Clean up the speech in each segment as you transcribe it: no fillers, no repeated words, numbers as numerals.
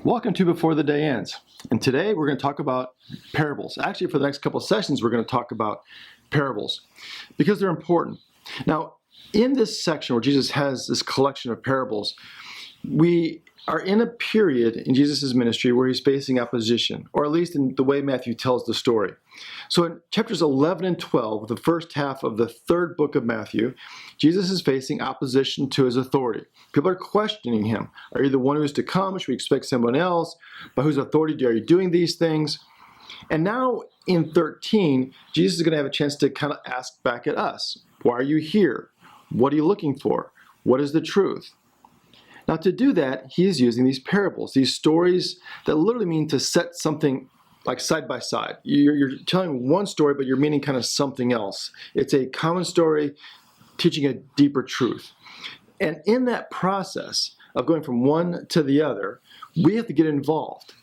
Welcome to Before the Day Ends. And today we're going to talk about parables. Actually, for the next couple of sessions, we're going to talk about parables because they're important. Now, in this section where Jesus has this collection of parables, we are in a period in Jesus' ministry where he's facing opposition, or at least in the way Matthew tells the story. So in chapters 11 and 12, the first half of the third book of Matthew, Jesus is facing opposition to his authority. People are questioning him. Are you the one who is to come? Should we expect someone else? By whose authority are you doing these things? And now in 13, Jesus is going to have a chance to kind of ask back at us. Why are you here? What are you looking for? What is the truth? Now to do that, he is using these parables, these stories that literally mean to set something like side by side. You're telling one story, but you're meaning kind of something else. It's a common story teaching a deeper truth. And in that process of going from one to the other, we have to get involved.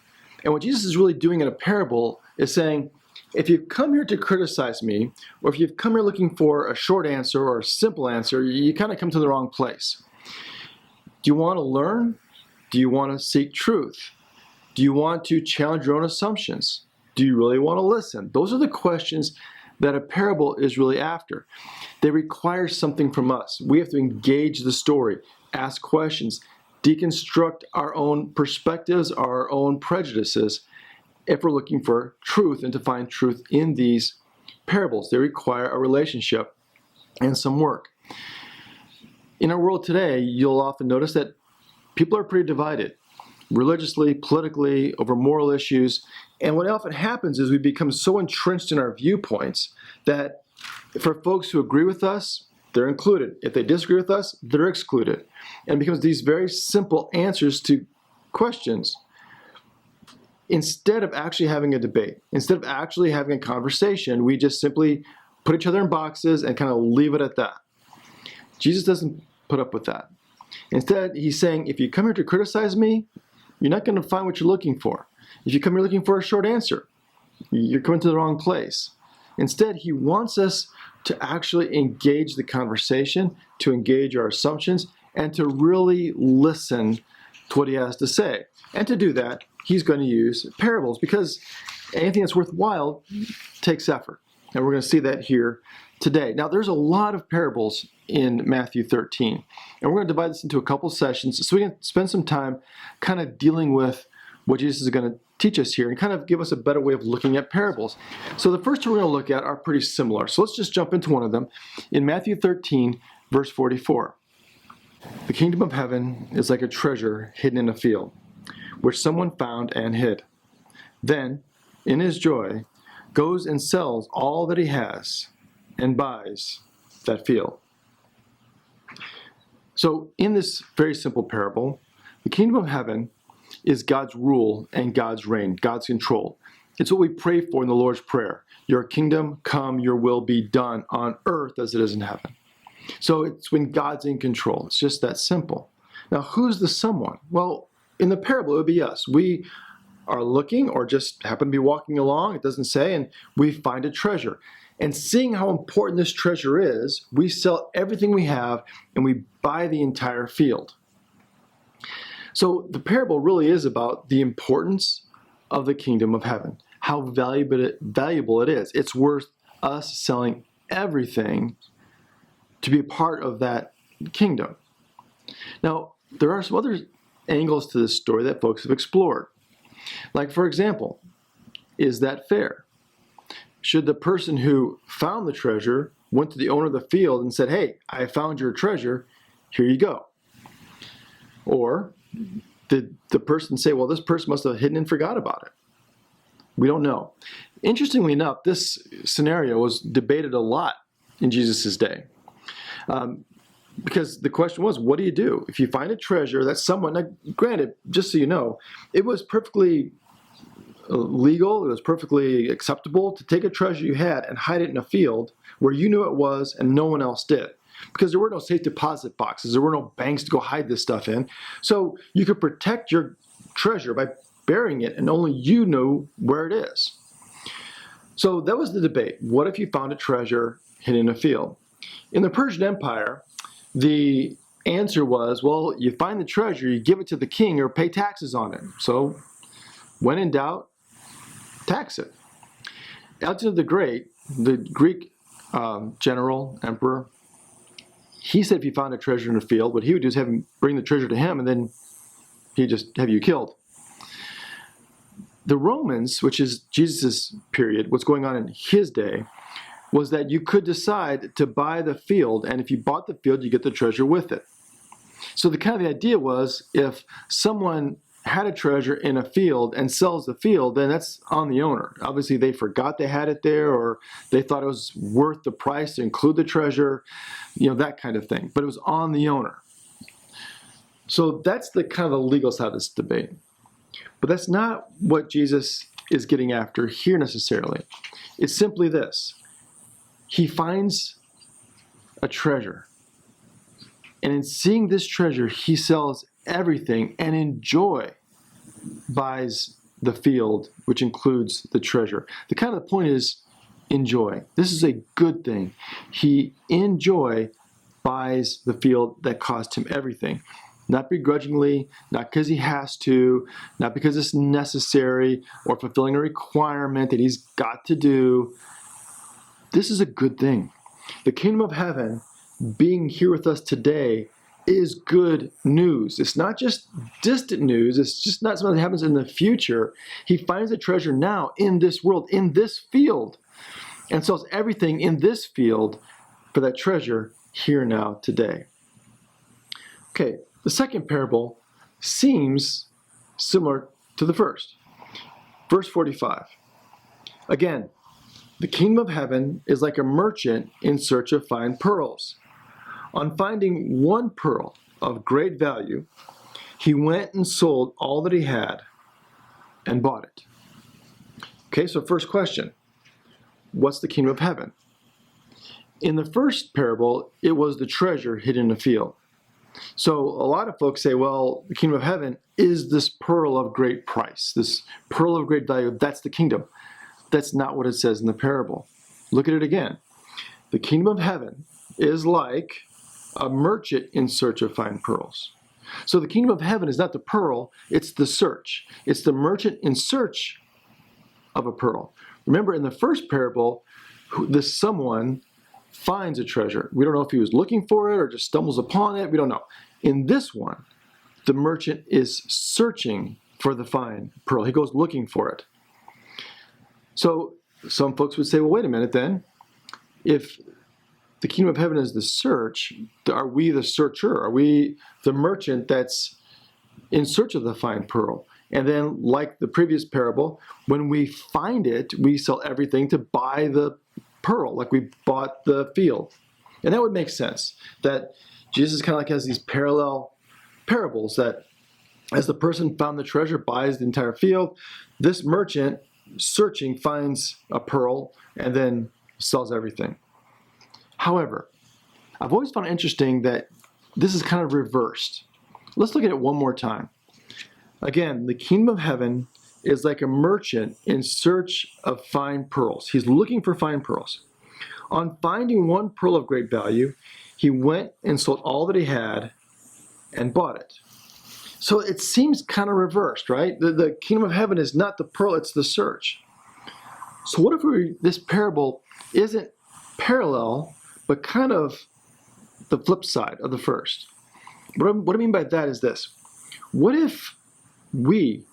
And what Jesus is really doing in a parable is saying, if you've come here to criticize me, or if you've come here looking for a short answer or a simple answer, you kind of come to the wrong place. Do you want to learn? Do you want to seek truth? Do you want to challenge your own assumptions? Do you really want to listen? Those are the questions that a parable is really after. They require something from us. We have to engage the story, ask questions, deconstruct our own perspectives, our own prejudices, if we're looking for truth and to find truth in these parables. They require a relationship and some work. In our world today, you'll often notice that people are pretty divided, religiously, politically, over moral issues. And what often happens is we become so entrenched in our viewpoints that for folks who agree with us, they're included. If they disagree with us, they're excluded. And because these very simple answers to questions, instead of actually having a debate, instead of actually having a conversation, we just simply put each other in boxes and kind of leave it at that. Jesus doesn't put up with that. Instead, he's saying, if you come here to criticize me, you're not going to find what you're looking for. If you come here looking for a short answer, you're coming to the wrong place. Instead, he wants us to actually engage the conversation, to engage our assumptions, and to really listen to what he has to say. And to do that, he's going to use parables because anything that's worthwhile takes effort. And we're going to see that here today. Now, there's a lot of parables in Matthew 13. And we're going to divide this into a couple sessions so we can spend some time kind of dealing with what Jesus is going to teach us here and kind of give us a better way of looking at parables. So the first two we're going to look at are pretty similar. So let's just jump into one of them. In Matthew 13, verse 44. The kingdom of heaven is like a treasure hidden in a field, which someone found and hid. Then, in his joy, goes and sells all that he has and buys that field. So in this very simple parable, the kingdom of heaven is God's rule and God's reign, God's control. It's what we pray for in the Lord's Prayer. Your kingdom come, your will be done on earth as it is in heaven. So it's when God's in control. It's just that simple. Now, who's the someone? Well, in the parable, it would be us. We are looking or just happen to be walking along, it doesn't say, and we find a treasure. And seeing how important this treasure is, we sell everything we have and we buy the entire field. So the parable really is about the importance of the kingdom of heaven, how valuable it is. It's worth us selling everything to be a part of that kingdom. Now, there are some other angles to this story that folks have explored. Like, for example, is that fair? Should the person who found the treasure went to the owner of the field and said, hey, I found your treasure, here you go? Or did the person say, well, this person must have hidden and forgot about it? We don't know. Interestingly enough, this scenario was debated a lot in Jesus' day. Because the question was, what do you do? If you find a treasure that someone, now granted, just so you know, it was perfectly legal, it was perfectly acceptable to take a treasure you had and hide it in a field where you knew it was and no one else did. Because there were no safe deposit boxes, there were no banks to go hide this stuff in. So you could protect your treasure by burying it and only you knew where it is. So that was the debate. What if you found a treasure hidden in a field? In the Persian Empire, the answer was, well, you find the treasure, you give it to the king or pay taxes on it. So when in doubt, tax it. Alexander the Great, the Greek general, emperor, he said if you found a treasure in a field, what he would do is have him bring the treasure to him, and then he'd just have you killed. The Romans, which is Jesus' period, what's going on in his day, was that you could decide to buy the field, and if you bought the field, you get the treasure with it. So the idea was, if someone had a treasure in a field and sells the field, then that's on the owner. Obviously, they forgot they had it there, or they thought it was worth the price to include the treasure, that kind of thing. But it was on the owner. So that's the kind of the legal side of this debate. But that's not what Jesus is getting after here necessarily. It's simply this. He finds a treasure. And in seeing this treasure, he sells everything and in joy buys the field, which includes the treasure. The point is enjoy. This is a good thing. He, in joy, buys the field that cost him everything. Not begrudgingly, not because he has to, not because it's necessary or fulfilling a requirement that he's got to do. This is a good thing. The kingdom of heaven, being here with us today, is good news. It's not just distant news. It's just not something that happens in the future. He finds the treasure now in this world, in this field, and sells everything in this field for that treasure here now today. Okay, the second parable seems similar to the first. Verse 45. Again, the kingdom of heaven is like a merchant in search of fine pearls. On finding one pearl of great value, he went and sold all that he had and bought it. Okay, so first question. What's the kingdom of heaven? In the first parable, it was the treasure hidden in a field. So a lot of folks say, well, the kingdom of heaven is this pearl of great price, this pearl of great value. That's the kingdom. That's not what it says in the parable. Look at it again. The kingdom of heaven is like a merchant in search of fine pearls. So the kingdom of heaven is not the pearl, it's the search. It's the merchant in search of a pearl. Remember, in the first parable, this someone finds a treasure. We don't know if he was looking for it or just stumbles upon it. We don't know. In this one, the merchant is searching for the fine pearl. He goes looking for it. So some folks would say, well, wait a minute then. If the kingdom of heaven is the search, are we the searcher? Are we the merchant that's in search of the fine pearl? And then, like the previous parable, when we find it, we sell everything to buy the pearl, like we bought the field. And that would make sense, that Jesus kind of like has these parallel parables, that as the person found the treasure, buys the entire field, this merchant searching finds a pearl and then sells everything. However, I've always found it interesting that this is kind of reversed. Let's look at it one more time. Again, the kingdom of heaven is like a merchant in search of fine pearls. He's looking for fine pearls. On finding one pearl of great value, he went and sold all that he had and bought it. So it seems kind of reversed, right? The kingdom of heaven is not the pearl, it's the search. So what if this parable isn't parallel, but kind of the flip side of the first? What I mean by that is this. What if we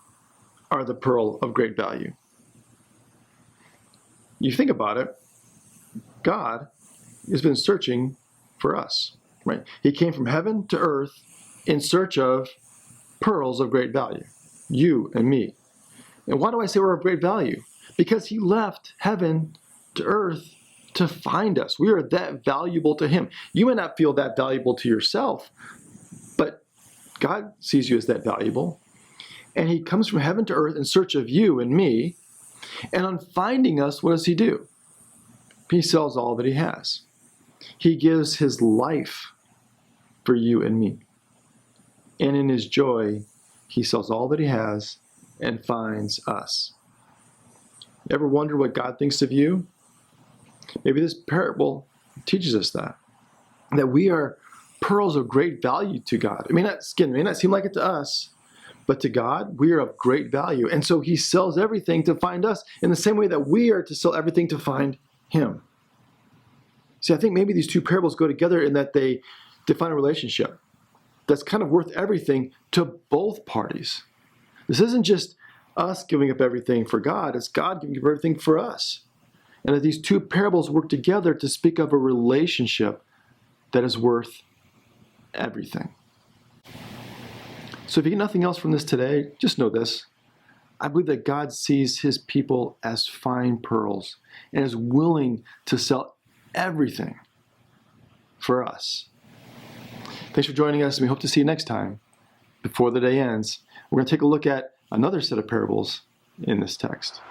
are the pearl of great value? You think about it, God has been searching for us, right? He came from heaven to earth in search of pearls of great value, you and me. And why do I say we're of great value? Because he left heaven to earth to find us. We are that valuable to him. You may not feel that valuable to yourself, but God sees you as that valuable. And he comes from heaven to earth in search of you and me. And on finding us, what does he do? He sells all that he has. He gives his life for you and me. And in his joy, he sells all that he has and finds us. Ever wonder what God thinks of you? Maybe this parable teaches us that we are pearls of great value to God. It may not seem like it to us, but to God, we are of great value. And so he sells everything to find us in the same way that we are to sell everything to find him. See, I think maybe these two parables go together in that they define a relationship that's kind of worth everything to both parties. This isn't just us giving up everything for God, it's God giving up everything for us. And that these two parables work together to speak of a relationship that is worth everything. So if you get nothing else from this today, just know this. I believe that God sees his people as fine pearls and is willing to sell everything for us. Thanks for joining us, and we hope to see you next time. Before the day ends, we're going to take a look at another set of parables in this text.